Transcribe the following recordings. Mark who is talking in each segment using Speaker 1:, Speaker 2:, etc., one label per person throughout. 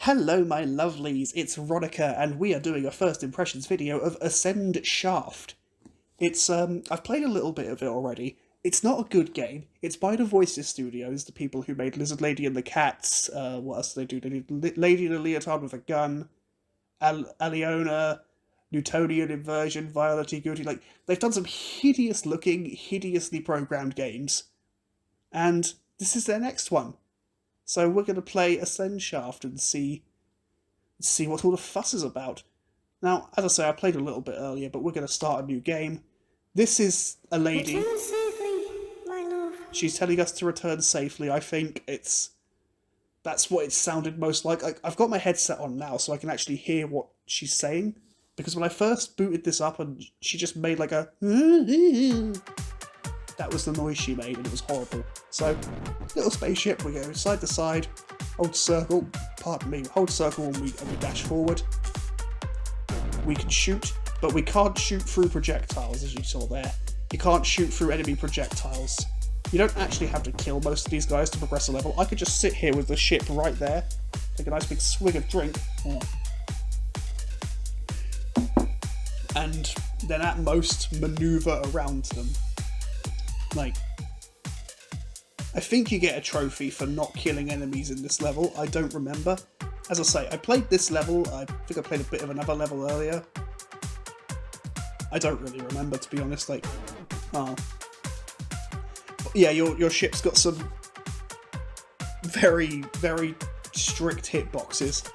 Speaker 1: Hello my lovelies, it's Ronica and we are doing a first impressions video of Ascendshaft. It's, I've played a little bit of it already. It's not a good game. It's by the Voices Studios, the people who made Lizard Lady and the Cats, what else did they do? They did Lady in a Leotard with a Gun, Aliona, Newtonian Inversion, Violet Goody, like, they've done some hideous looking, hideously programmed games. And this is their next one. So we're going to play Ascendshaft and see what all the fuss is about. Now, as I say, I played a little bit earlier, but we're going to start a new game. This is a lady.
Speaker 2: Return safely, my love.
Speaker 1: She's telling us to return safely. I think that's what it sounded most like. I've got my headset on now, so I can actually hear what she's saying. Because when I first booted this up, and she just made like a... That was the noise she made, and it was horrible. So, little spaceship, we go side to side, hold circle, pardon me, hold circle and we dash forward. We can shoot, but we can't shoot through projectiles, as you saw there. You can't shoot through enemy projectiles. You don't actually have to kill most of these guys to progress a level. I could just sit here with the ship right there, take a nice big swig of drink, and then at most maneuver around them. Like, I think you get a trophy for not killing enemies in this level. I don't remember. As I say, I played this level. I think I played a bit of another level earlier. I don't really remember, to be honest. Like, oh. But yeah, your ship's got some very, very strict hitboxes.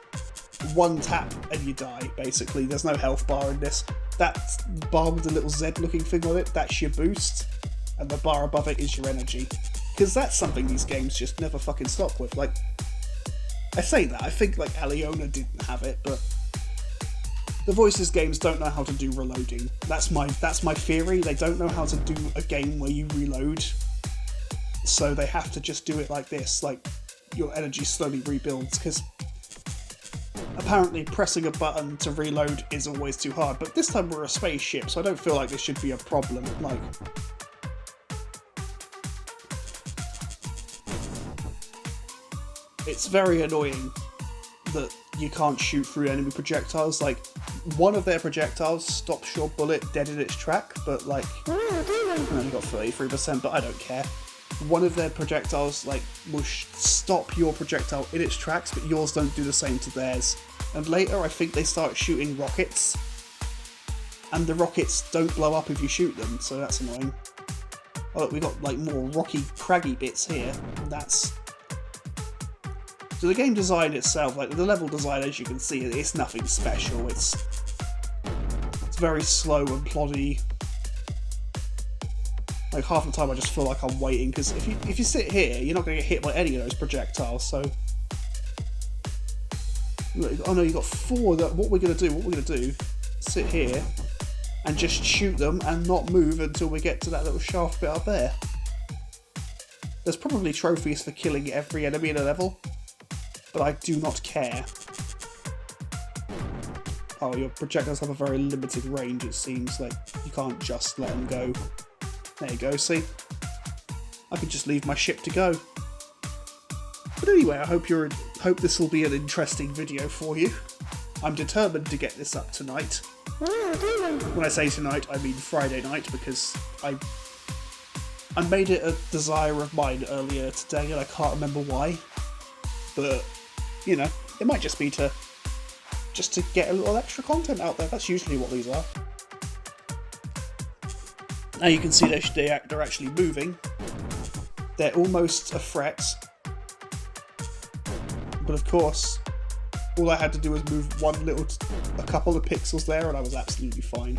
Speaker 1: One tap and you die, basically. There's no health bar in this. That bar with the little Z-looking thing on it, that's your boost. And the bar above it is your energy. Because that's something these games just never fucking stop with. Like, I say that, I think like Aliona didn't have it, but the Voices games don't know how to do reloading. That's my theory. They don't know how to do a game where you reload. So they have to just do it like this, like your energy slowly rebuilds, because apparently pressing a button to reload is always too hard. But this time we're a spaceship, so I don't feel like this should be a problem. Like, it's very annoying that you can't shoot through enemy projectiles. Like, one of their projectiles stops your bullet dead in its track, but like, I only got 33%, but I don't care. One of their projectiles like will stop your projectile in its tracks, but yours don't do the same to theirs. And later, I think they start shooting rockets, and the rockets don't blow up if you shoot them, so that's annoying. Oh, look, we got like more rocky, craggy bits here. So the game design itself, like the level design, as you can see, it's nothing special. It's very slow and ploddy. Like half the time I just feel like I'm waiting, because if you sit here, you're not going to get hit by any of those projectiles, so... Oh no, you got 4. What we're going to do, sit here and just shoot them and not move until we get to that little shaft bit up there. There's probably trophies for killing every enemy in a level, but I do not care. Oh, your projectiles have a very limited range, it seems. Like, you can't just let them go. There you go, see? I could just leave my ship to go. But anyway, I hope this will be an interesting video for you. I'm determined to get this up tonight. When I say tonight, I mean Friday night, because I made it a desire of mine earlier today, and I can't remember why. But, you know, it might just be to get a little extra content out there. That's usually what these are. Now you can see they're actually moving. They're almost a threat. But of course, all I had to do was move a couple of pixels there and I was absolutely fine.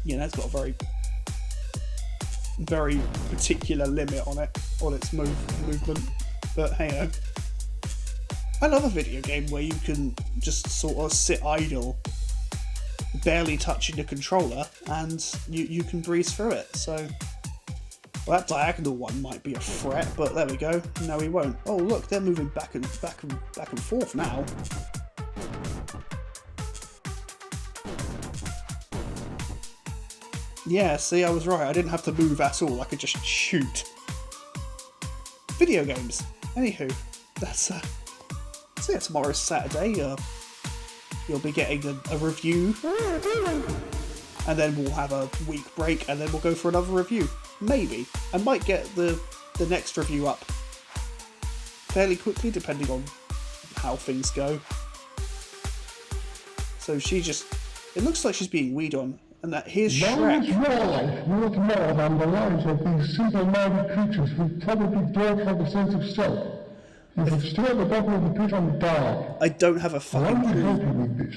Speaker 1: Yeah, that's got a very, very particular limit on its movement. But hey, I love a video game where you can just sort of sit idle, barely touching the controller, and you can breeze through it. So, well, that diagonal one might be a threat, but there we go. No, we won't. Oh, look, they're moving back and forth now. Yeah, see, I was right. I didn't have to move at all. I could just shoot. Video games. Anywho, that's so yeah, tomorrow's Saturday. You'll be getting a review, and then we'll have a week break, and then we'll go for another review. Maybe I might get the next review up fairly quickly, depending on how things go. So it looks like she's being weed on, and that here's Shrek.
Speaker 3: Your life worth more than the lives of these simple-minded creatures who probably don't have a sense of self. You should stay at the bottom of the pit and die.
Speaker 1: I don't have a fucking
Speaker 3: to
Speaker 1: clue.
Speaker 3: help you with this.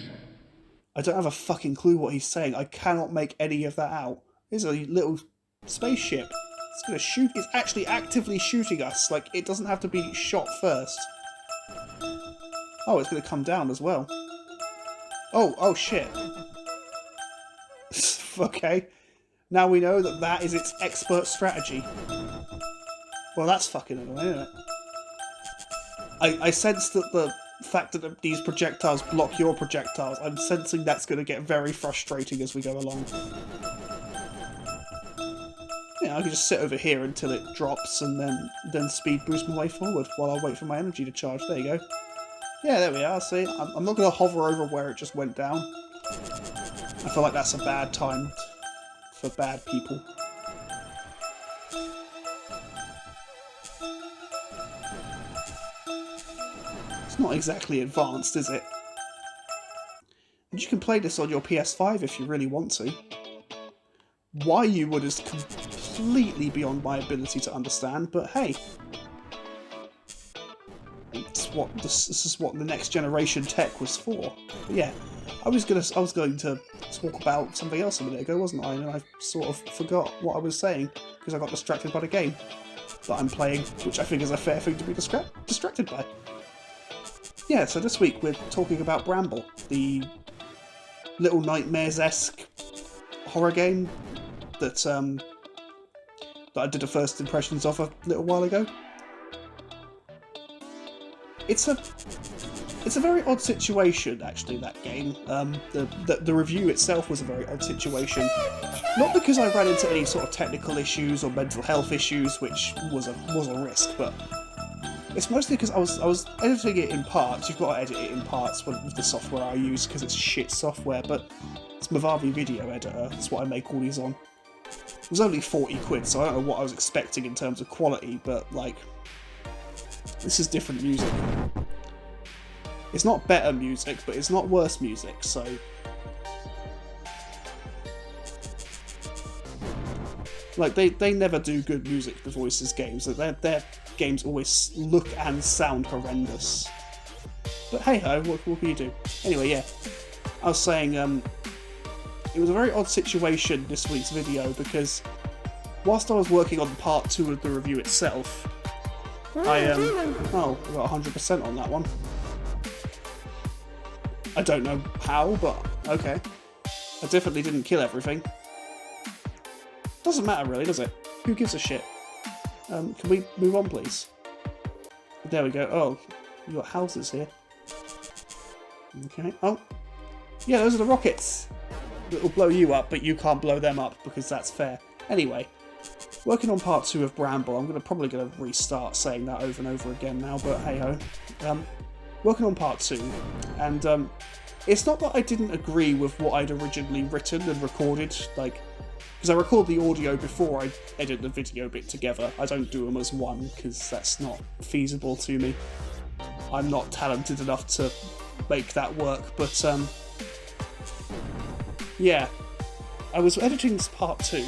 Speaker 1: I don't have a fucking clue what he's saying. I cannot make any of that out. There's a little spaceship. It's gonna shoot. It's actually actively shooting us. Like, it doesn't have to be shot first. Oh, it's gonna come down as well. Oh shit. Okay. Now we know that is its expert strategy. Well, that's fucking annoying, isn't it? I sense that the fact that these projectiles block your projectiles, I'm sensing that's going to get very frustrating as we go along. Yeah, I can just sit over here until it drops and then speed boost my way forward while I wait for my energy to charge. There you go. Yeah, there we are, see? I'm not going to hover over where it just went down. I feel like that's a bad time for bad people. It's not exactly advanced, is it? And you can play this on your PS5 if you really want to. Why you would is completely beyond my ability to understand, but hey. This is what the next generation tech was for. But yeah, I was going to talk about something else a minute ago, wasn't I? And I sort of forgot what I was saying because I got distracted by the game that I'm playing, which I think is a fair thing to be distracted by. Yeah, so this week we're talking about Bramble, the Little Nightmares-esque horror game that I did the first impressions of a little while ago. It's a very odd situation, actually, that game. The review itself was a very odd situation. Not because I ran into any sort of technical issues or mental health issues, which was a risk, but it's mostly because I was editing it in parts. You've got to edit it in parts with the software I use, because it's shit software, but it's Movavi Video Editor. That's what I make all these on. It was only 40 quid, so I don't know what I was expecting in terms of quality, but, like, this is different music. It's not better music, but it's not worse music, so... Like, they never do good music for Voices games. Their games always look and sound horrendous. But hey-ho, what can you do? Anyway, yeah. I was saying, it was a very odd situation, this week's video, because whilst I was working on part 2 of the review itself, I got 100% on that one. I don't know how, but okay. I definitely didn't kill everything. Doesn't matter really, does it? Who gives a shit? Can we move on, please? There we go. Oh, you got houses here. Okay. Oh, yeah, those are the rockets. It'll blow you up, but you can't blow them up because that's fair. Anyway, working on part 2 of Bramble. I'm probably gonna restart saying that over and over again now, but hey ho. Working on part 2, and it's not that I didn't agree with what I'd originally written and recorded, like, because I record the audio before I edit the video bit together. I don't do them as one, because that's not feasible to me. I'm not talented enough to make that work, but yeah. I was editing this part 2.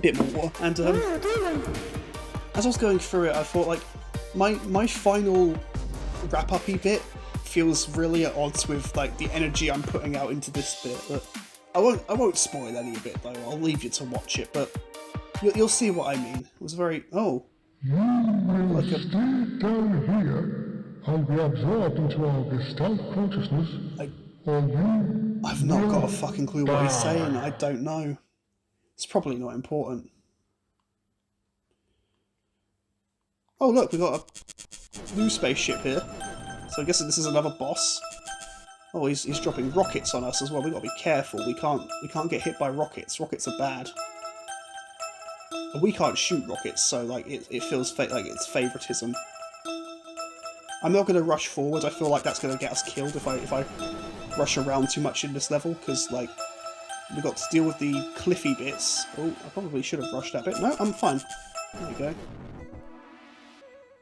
Speaker 1: Bit more water, and as I was going through it, I thought, like, my final wrap-up-y bit feels really at odds with, like, the energy I'm putting out into this bit. But I won't spoil any of it though. I'll leave you to watch it, but you'll see what I mean. It was very
Speaker 3: You will stay down here and be absorbed into our Gestalt consciousness,
Speaker 1: I've not got a fucking clue what he's saying. I don't know. It's probably not important. Oh look, we got a new spaceship here. So I guess this is another boss. Oh, he's dropping rockets on us as well. We got to be careful. We can't get hit by rockets. Rockets are bad. And we can't shoot rockets, so like it feels like it's favoritism. I'm not going to rush forward. I feel like that's going to get us killed if I rush around too much in this level, because like we got to deal with the cliffy bits. Oh, I probably should have rushed that bit. No, I'm fine. There we go.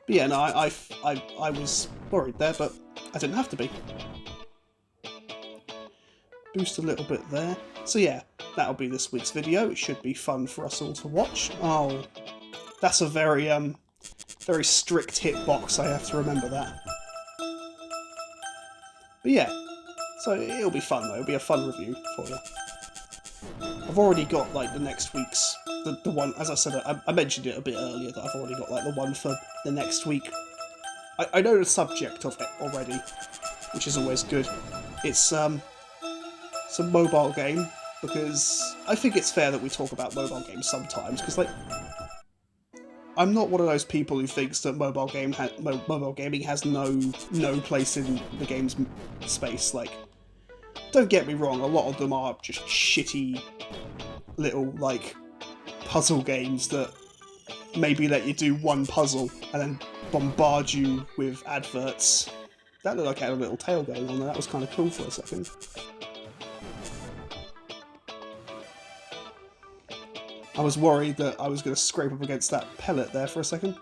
Speaker 1: But yeah, no, I was worried there, but I didn't have to be. Boost a little bit there. So yeah, that'll be this week's video. It should be fun for us all to watch. Oh, that's a very very strict hitbox. I have to remember that. But yeah, so it'll be fun though. It'll be a fun review for you. I've already got like the next week's the one. As I said, I mentioned it a bit earlier that I've already got like the one for the next week. I know the subject of it already, which is always good. It's a mobile game, because I think it's fair that we talk about mobile games sometimes, because like I'm not one of those people who thinks that mobile gaming has no place in the game's space. Like, don't get me wrong, a lot of them are just shitty little like puzzle games that maybe let you do one puzzle and then bombard you with adverts. That looked like it had a little tail going on there. That was kind of cool for a second. I was worried that I was going to scrape up against that pellet there for a second.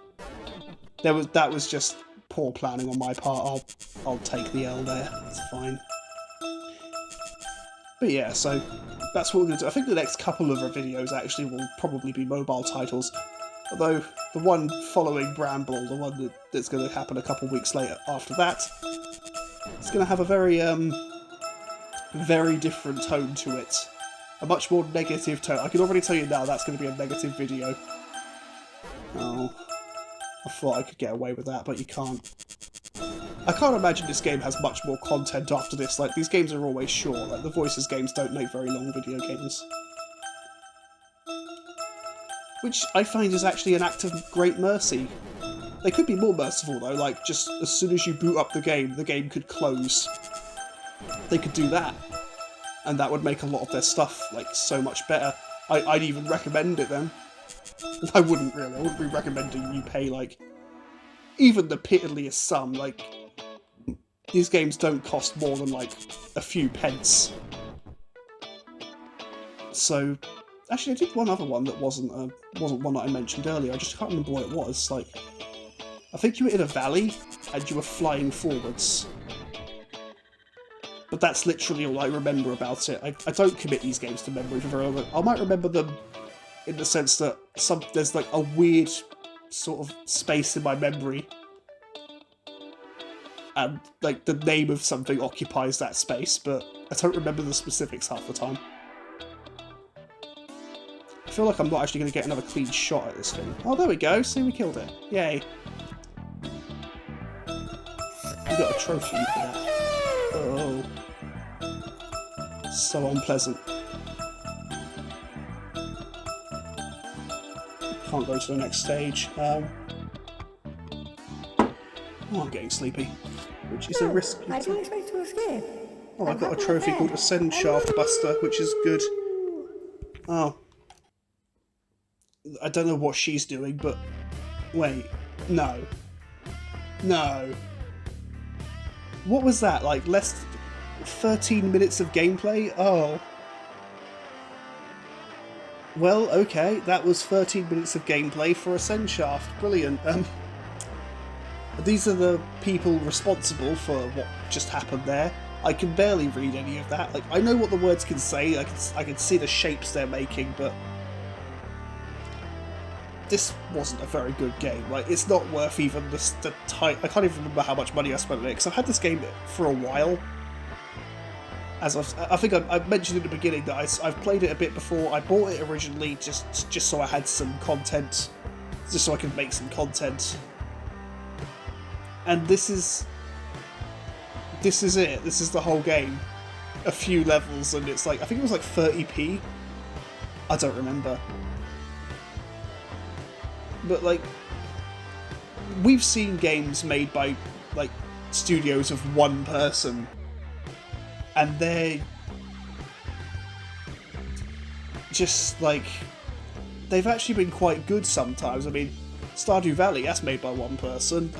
Speaker 1: That was just poor planning on my part. I'll take the L there. It's fine. But yeah, so that's what we're going to do. I think the next couple of videos actually will probably be mobile titles. Although the one following Bramble, the one that's going to happen a couple weeks later after that, it's going to have a very different tone to it. A much more negative tone. I can already tell you now that's going to be a negative video. Oh, I thought I could get away with that, but you can't. I can't imagine this game has much more content after this. Like, these games are always short. Like, the Voices games don't make very long video games. Which I find is actually an act of great mercy. They could be more merciful though, like just as soon as you boot up the game could close. They could do that. And that would make a lot of their stuff, like, so much better. I'd even recommend it then. I wouldn't really. I wouldn't be recommending you pay, like, even the piddliest sum. Like, these games don't cost more than, like, a few pence. So, actually, I did one other one that wasn't one that I mentioned earlier. I just can't remember what it was. Like, I think you were in a valley, and you were flying forwards. But that's literally all I remember about it. I don't commit these games to memory for very long. I might remember them in the sense that there's like a weird sort of space in my memory, and like the name of something occupies that space, but I don't remember the specifics half the time. I feel like I'm not actually going to get another clean shot at this thing. Oh, there we go. See, we killed it. Yay. We got a trophy for that. Oh. So unpleasant. Can't go to the next stage. Oh, I'm getting sleepy, which is a risk.
Speaker 2: I didn't expect to escape.
Speaker 1: Oh, I've got a trophy called Ascendshaft Buster, which is good. Oh. I don't know what she's doing, but... Wait. No. No. What was that? Like, less... 13 minutes of gameplay? Oh. Well, okay, that was 13 minutes of gameplay for Ascendshaft. Brilliant. These are the people responsible for what just happened there. I can barely read any of that. Like, I know what the words can say, I can see the shapes they're making, but... This wasn't a very good game. Like, it's not worth even the I can't even remember how much money I spent on it, because I've had this game for a while. As I think I mentioned in the beginning that I've played it a bit before. I bought it originally just so I had some content, just so I could make some content. And this is it. This is the whole game. A few levels, and it's like, I think it was like 30p. I don't remember. But like, we've seen games made by like studios of one person, and they're just like, they've actually been quite good sometimes. I mean, Stardew Valley, that's made by one person,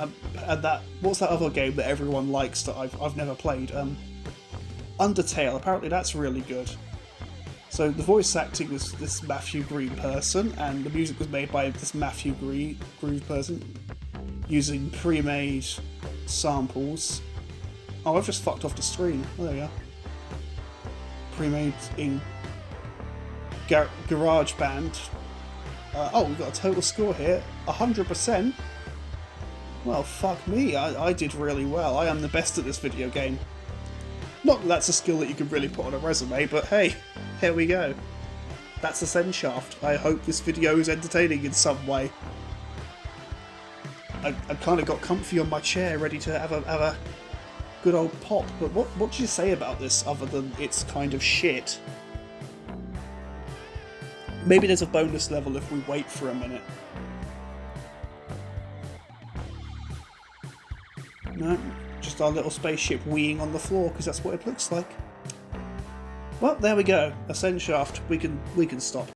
Speaker 1: and that, what's that other game that everyone likes that I've never played? Undertale, apparently that's really good. So the voice acting was this Matthew Green person, and the music was made by this Matthew Groove person, using pre-made samples. Oh, I've just fucked off the screen. Oh, there we go. Pre-made in GarageBand. Oh, we've got a total score here. 100%. Well, fuck me. I did really well. I am the best at this video game. Not that that's a skill that you can really put on a resume, but hey, here we go. That's Ascendshaft. I hope this video is entertaining in some way. I kind of got comfy on my chair, ready to have a good old pop, but what do you say about this other than it's kind of shit? Maybe there's a bonus level if we wait for a minute. No, just our little spaceship weeing on the floor, because that's what it looks like. Well, there we go. Ascendshaft. We can stop.